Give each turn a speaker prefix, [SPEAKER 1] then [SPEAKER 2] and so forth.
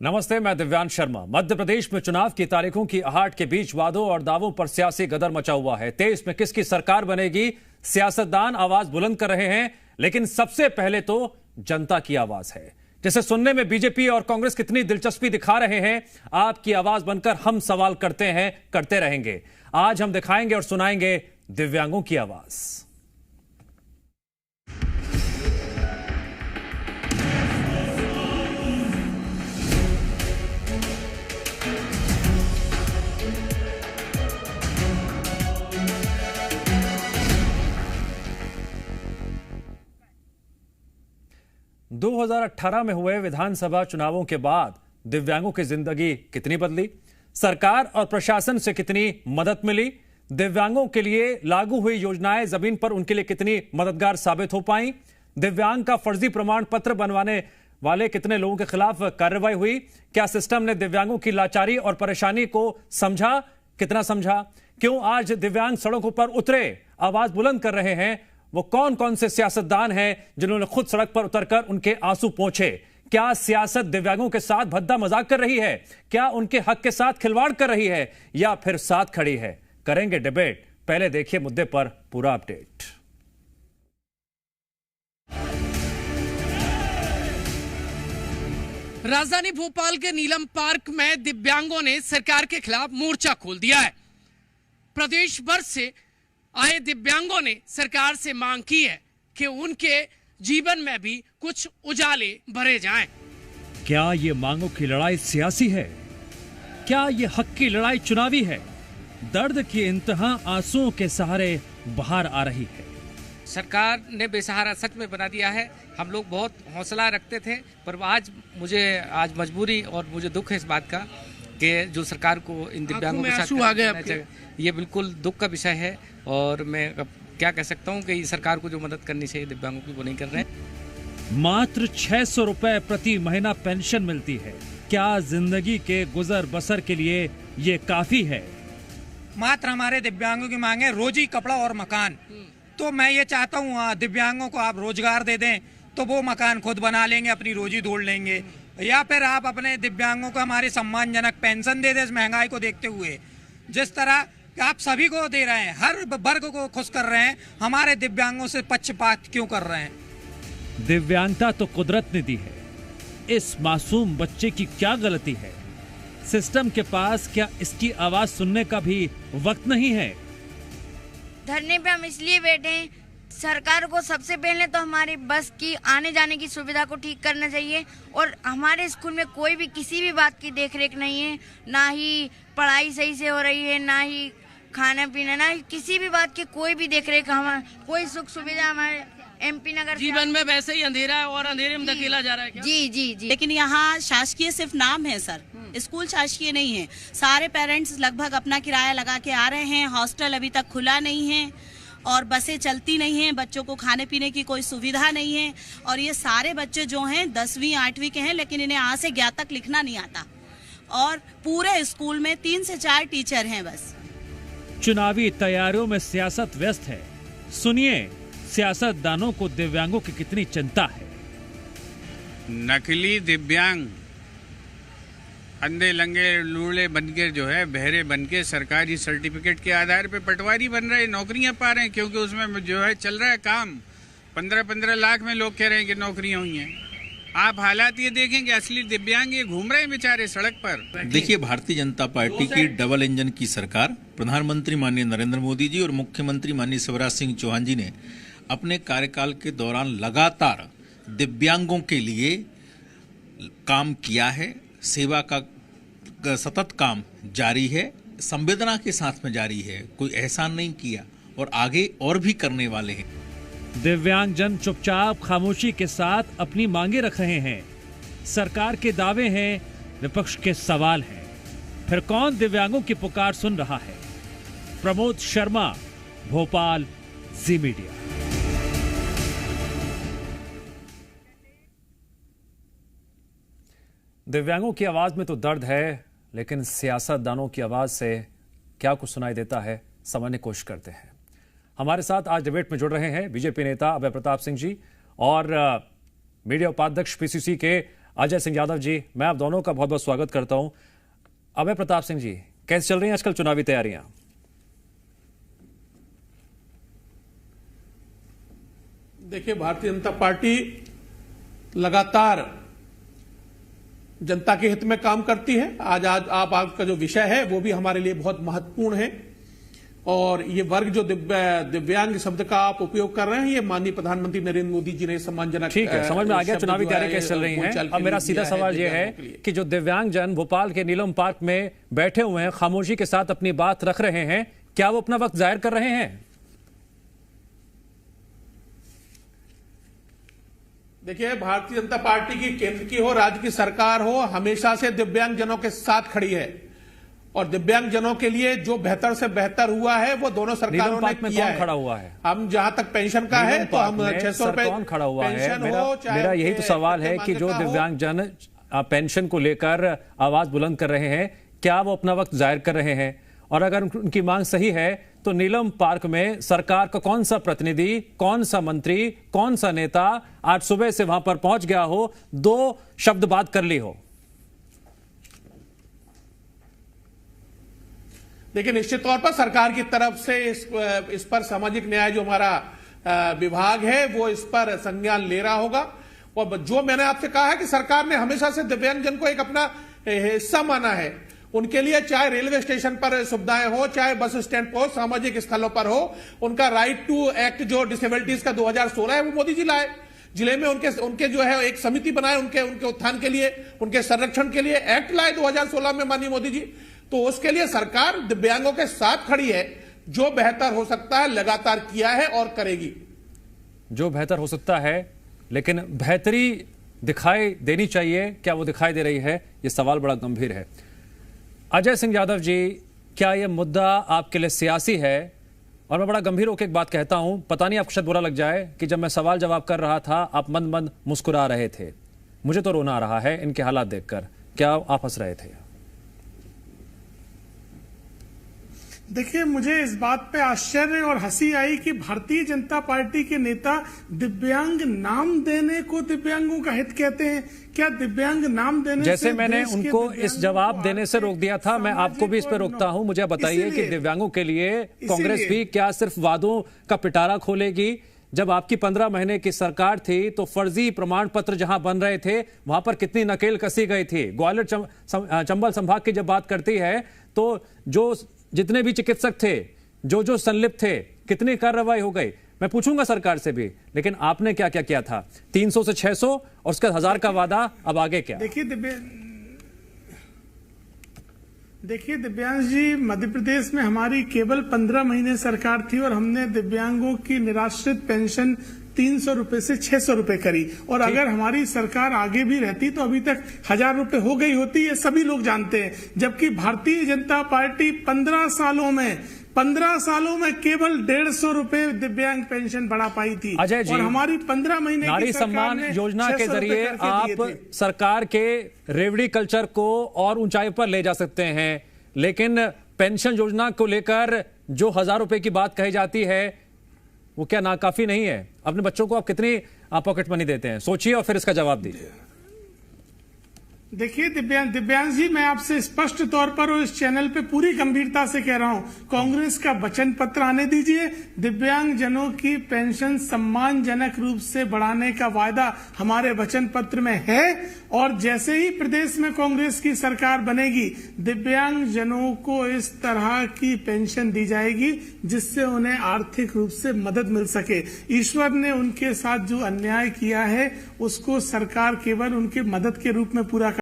[SPEAKER 1] नमस्ते, मैं दिव्यांश शर्मा। मध्य प्रदेश में चुनाव की तारीखों की आहट के बीच वादों और दावों पर सियासी गदर मचा हुआ है। 23 में किसकी सरकार बनेगी, सियासतदान आवाज बुलंद कर रहे हैं, लेकिन सबसे पहले तो जनता की आवाज है, जिसे सुनने में बीजेपी और कांग्रेस कितनी दिलचस्पी दिखा रहे हैं। आपकी आवाज बनकर हम सवाल करते हैं, करते रहेंगे। आज हम दिखाएंगे और सुनाएंगे दिव्यांगों की आवाज। दो 2018 में हुए विधानसभा चुनावों के बाद दिव्यांगों की जिंदगी कितनी बदली, सरकार और प्रशासन से कितनी मदद मिली, दिव्यांगों के लिए लागू हुई योजनाएं जमीन पर उनके लिए कितनी मददगार साबित हो पाई, दिव्यांग का फर्जी प्रमाण पत्र बनवाने वाले कितने लोगों के खिलाफ कार्रवाई हुई, क्या सिस्टम ने दिव्यांगों की लाचारी और परेशानी को समझा, कितना समझा, क्यों आज दिव्यांग सड़कों पर उतरे, आवाज बुलंद कर रहे हैं, वो कौन कौन से सियासतदान हैं जिन्होंने खुद सड़क पर उतरकर उनके आंसू पोंछे। क्या सियासत दिव्यांगों के साथ भद्दा मजाक कर रही है, क्या उनके हक के साथ खिलवाड़ कर रही है, या फिर साथ खड़ी है। करेंगे डिबेट। पहले देखिए मुद्दे पर पूरा अपडेट।
[SPEAKER 2] राजधानी भोपाल के नीलम पार्क में दिव्यांगों ने सरकार के खिलाफ मोर्चा खोल दिया है। प्रदेश भर से आए दिव्यांगों ने सरकार से मांग की है कि उनके जीवन में भी कुछ उजाले भरे जाएं।
[SPEAKER 1] क्या ये मांगों की लड़ाई सियासी है? क्या ये हक की लड़ाई चुनावी है? दर्द की इंतहा आंसुओं के सहारे बाहर आ रही है।
[SPEAKER 3] सरकार ने बेसहारा सच में बना दिया है। हम लोग बहुत हौसला रखते थे, पर मुझे आज मजबूरी और मुझे दुख है इस बात का कि जो सरकार को इन दिव्यांगों के साथ
[SPEAKER 2] आ गए।
[SPEAKER 3] ये बिल्कुल दुख का विषय है और मैं क्या कह सकता हूँ कि सरकार को जो मदद करनी चाहिए दिव्यांगों की वो नहीं कर रहे हैं।
[SPEAKER 1] मात्र 600 रुपए प्रति महीना पेंशन मिलती है। क्या जिंदगी के गुजर बसर के लिए ये काफी है?
[SPEAKER 4] मात्र हमारे दिव्यांगों की मांग है रोजी, कपड़ा और मकान। तो मैं ये चाहता हूँ दिव्यांगों को आप रोजगार दे दें तो वो मकान खुद बना लेंगे, अपनी रोजी ढूंढ लेंगे, या फिर आप अपने दिव्यांगों को हमारे सम्मानजनक पेंशन दे दें। इस महंगाई को देखते हुए जिस तरह आप सभी को दे रहे हैं, हर वर्ग को खुश कर रहे हैं, हमारे दिव्यांगों से पक्षपात क्यों कर रहे हैं?
[SPEAKER 1] दिव्यांगता तो कुदरत ने दी है, इस मासूम बच्चे की क्या गलती है? सिस्टम के पास क्या इसकी आवाज सुनने का भी वक्त नहीं है?
[SPEAKER 5] धरने पे हम इसलिए बैठे हैं, सरकार को सबसे पहले तो हमारे बस की आने जाने की सुविधा को ठीक करना चाहिए, और हमारे स्कूल में कोई भी किसी भी बात की देखरेख नहीं है, ना ही पढ़ाई सही से हो रही है, ना ही खाना पीना, ना ही किसी भी बात की कोई भी देखरेख, हमारे कोई सुख सुविधा हमारे एमपी नगर
[SPEAKER 2] जीवन में वैसे ही अंधेरा है और अंधेरे में धकेला जा रहा है क्या?
[SPEAKER 5] जी जी जी।
[SPEAKER 6] लेकिन यहाँ शासकीय सिर्फ नाम है सर, स्कूल शासकीय नहीं है। सारे पेरेंट्स लगभग अपना किराया लगा के आ रहे हैं। हॉस्टल अभी तक खुला नहीं है और बसें चलती नहीं हैं, बच्चों को खाने पीने की कोई सुविधा नहीं है। और ये सारे बच्चे जो हैं 10वीं 8वीं के हैं, लेकिन इन्हें आ से ज्ञ तक लिखना नहीं आता, और पूरे स्कूल में 3 से 4 टीचर हैं बस।
[SPEAKER 1] चुनावी तैयारियों में सियासत व्यस्त है। सुनिए सियासतदानों को दिव्यांगों की कितनी चिंता है।
[SPEAKER 7] नकली दिव्यांग अंधे लंगे लूड़े बनके जो है बहरे बनके सरकारी सर्टिफिकेट के आधार पे पटवारी बन रहे, नौकरियां पा रहे हैं, क्योंकि उसमें जो है चल रहा है काम। 15-15 लाख में लोग कह रहे हैं कि नौकरियां हुई हैं। आप हालात ये देखेंगे, असली दिव्यांग ये घूम रहे हैं बेचारे सड़क पर।
[SPEAKER 8] देखिए, भारतीय जनता पार्टी की डबल इंजन की सरकार, प्रधानमंत्री माननीय नरेंद्र मोदी जी और मुख्यमंत्री माननीय शिवराज सिंह चौहान जी ने अपने कार्यकाल के दौरान लगातार दिव्यांगों के लिए काम किया है। सेवा का सतत काम जारी है, संवेदना के साथ में जारी है, कोई एहसान नहीं किया और आगे और भी करने वाले हैं।
[SPEAKER 1] दिव्यांग जन चुपचाप खामोशी के साथ अपनी मांगे रख रहे हैं। सरकार के दावे हैं, विपक्ष के सवाल हैं। फिर कौन दिव्यांगों की पुकार सुन रहा है? प्रमोद शर्मा, भोपाल, जी मीडिया। दिव्यांगों की आवाज में तो दर्द है, लेकिन सियासतदानों की आवाज से क्या कुछ सुनाई देता है, समझने की कोशिश करते हैं। हमारे साथ आज डिबेट में जुड़ रहे हैं बीजेपी नेता अभय प्रताप सिंह जी और मीडिया उपाध्यक्ष पीसीसी के अजय सिंह यादव जी, मैं आप दोनों का बहुत बहुत स्वागत करता हूं। अभय प्रताप सिंह जी, कैसे चल रही हैं आजकल चुनावी तैयारियां?
[SPEAKER 9] देखिए, भारतीय जनता पार्टी लगातार जनता के हित में काम करती है। आज आपका जो विषय है वो भी हमारे लिए बहुत महत्वपूर्ण है, और ये वर्ग जो दिव्यांग शब्द का आप उपयोग कर रहे हैं, ये माननीय प्रधानमंत्री नरेंद्र मोदी जी ने सम्मानजनक,
[SPEAKER 1] ठीक है, समझ में आ गया चुनावी तैयारी कैसे चल रही हैं। अब मेरा सीधा सवाल ये है कि जो दिव्यांग जन भोपाल के नीलम पार्क में बैठे हुए हैं, खामोशी के साथ अपनी बात रख रहे हैं, क्या वो अपना वक्त जाहिर कर रहे हैं?
[SPEAKER 9] देखिए, भारतीय जनता पार्टी की केंद्र की हो, राज्य की सरकार हो, हमेशा से दिव्यांग जनों के साथ खड़ी है, और दिव्यांग जनों के लिए जो बेहतर से बेहतर हुआ है वो दोनों सरकारों ने किया है।
[SPEAKER 1] खड़ा हुआ है?
[SPEAKER 9] हम जहां तक पेंशन का है तो हम 600 रुपए
[SPEAKER 1] कौन खड़ा हुआ है? मेरा यही तो सवाल है कि जो दिव्यांग जन पेंशन को लेकर आवाज बुलंद कर रहे हैं, क्या वो अपना वक्त जाहिर कर रहे हैं? और अगर उनकी मांग सही है तो नीलम पार्क में सरकार का कौन सा प्रतिनिधि, कौन सा मंत्री, कौन सा नेता आज सुबह से वहां पर पहुंच गया हो, दो शब्द बात कर ली हो?
[SPEAKER 9] देखिए, निश्चित तौर पर सरकार की तरफ से इस पर सामाजिक न्याय जो हमारा विभाग है वो इस पर संज्ञान ले रहा होगा। और जो मैंने आपसे कहा है कि सरकार ने हमेशा से दिव्यांगजन को एक अपना हिस्सा माना है। उनके लिए चाहे रेलवे स्टेशन पर सुविधाएं हो, चाहे बस स्टैंड पर हो, सामाजिक स्थलों पर हो, उनका राइट टू एक्ट जो डिसेबिलिटीज का 2016 है वो मोदी जी लाए। जिले में उनके जो है एक समिति बनाए उनके उत्थान के लिए, उनके संरक्षण के लिए एक्ट लाए 2016 में माननीय मोदी जी। तो उसके लिए सरकार दिव्यांगों के साथ खड़ी है। जो बेहतर हो सकता है लगातार किया है और करेगी।
[SPEAKER 1] जो बेहतर हो सकता है, लेकिन बेहतरी दिखाई देनी चाहिए, क्या वो दिखाई दे रही है? ये सवाल बड़ा गंभीर है। अजय सिंह यादव जी, क्या यह मुद्दा आपके लिए सियासी है? और मैं बड़ा गंभीर होकर एक बात कहता हूं, पता नहीं आपको शायद बुरा लग जाए कि जब मैं सवाल जवाब कर रहा था आप मंद मंद मुस्कुरा रहे थे। मुझे तो रोना आ रहा है इनके हालात देखकर। क्या आप हंस रहे थे?
[SPEAKER 10] देखिए, मुझे इस बात पे आश्चर्य और हंसी आई कि भारतीय जनता पार्टी के नेता दिव्यांग नाम देने को दिव्यांगों का हित कहते हैं। क्या दिव्यांग नाम देने
[SPEAKER 1] जैसे मैंने उनको इस जवाब देने से रोक दिया था, मैं आपको भी इस पर रोकता हूं। मुझे बताइए कि दिव्यांगों के लिए कांग्रेस भी क्या सिर्फ वादों का पिटारा खोलेगी? जब आपकी 15 महीने की सरकार थी तो फर्जी प्रमाण पत्र जहां बन रहे थे वहां पर कितनी नकेल कसी गई थी। ग्वालियर चंबल संभाग की जब बात करती है तो जो जितने भी चिकित्सक थे, जो संलिप्त थे, कितनी कार्रवाई हो गई? मैं पूछूंगा सरकार से भी, लेकिन आपने क्या क्या किया था? 300 से 600 और उसके 1000 का वादा, अब आगे क्या?
[SPEAKER 10] देखिए दिव्यांश जी, मध्य प्रदेश में हमारी केवल 15 महीने सरकार थी और हमने दिव्यांगों की निराश्रित पेंशन 300 रुपए से 600 रुपए करी। और अगर हमारी सरकार आगे भी रहती तो अभी तक 1000 रुपए हो गई होती, ये सभी लोग जानते हैं। जबकि भारतीय जनता पार्टी 15 सालों में केवल 150 रुपए दिव्यांग पेंशन बढ़ा पाई थी।
[SPEAKER 1] अजय जी,
[SPEAKER 10] और हमारी 15 महीने
[SPEAKER 1] नारी सम्मान योजना के जरिए आप सरकार के रेवड़ी कल्चर को और ऊंचाई पर ले जा सकते हैं, लेकिन पेंशन योजना को लेकर जो 1000 रुपए की बात कही जाती है वो क्या नाकाफी नहीं है? अपने बच्चों को आप कितनी पॉकेट मनी देते हैं? सोचिए और फिर इसका जवाब दीजिए।
[SPEAKER 10] देखिए दिव्यांश जी, मैं आपसे स्पष्ट तौर पर और इस चैनल पे पूरी गंभीरता से कह रहा हूं, कांग्रेस का वचन पत्र आने दीजिए। दिव्यांग जनों की पेंशन सम्मानजनक रूप से बढ़ाने का वायदा हमारे वचन पत्र में है, और जैसे ही प्रदेश में कांग्रेस की सरकार बनेगी दिव्यांग जनों को इस तरह की पेंशन दी जाएगी जिससे उन्हें आर्थिक रूप से मदद मिल सके। ईश्वर ने उनके साथ जो अन्याय किया है उसको सरकार केवल उनकी मदद के रूप में पूरा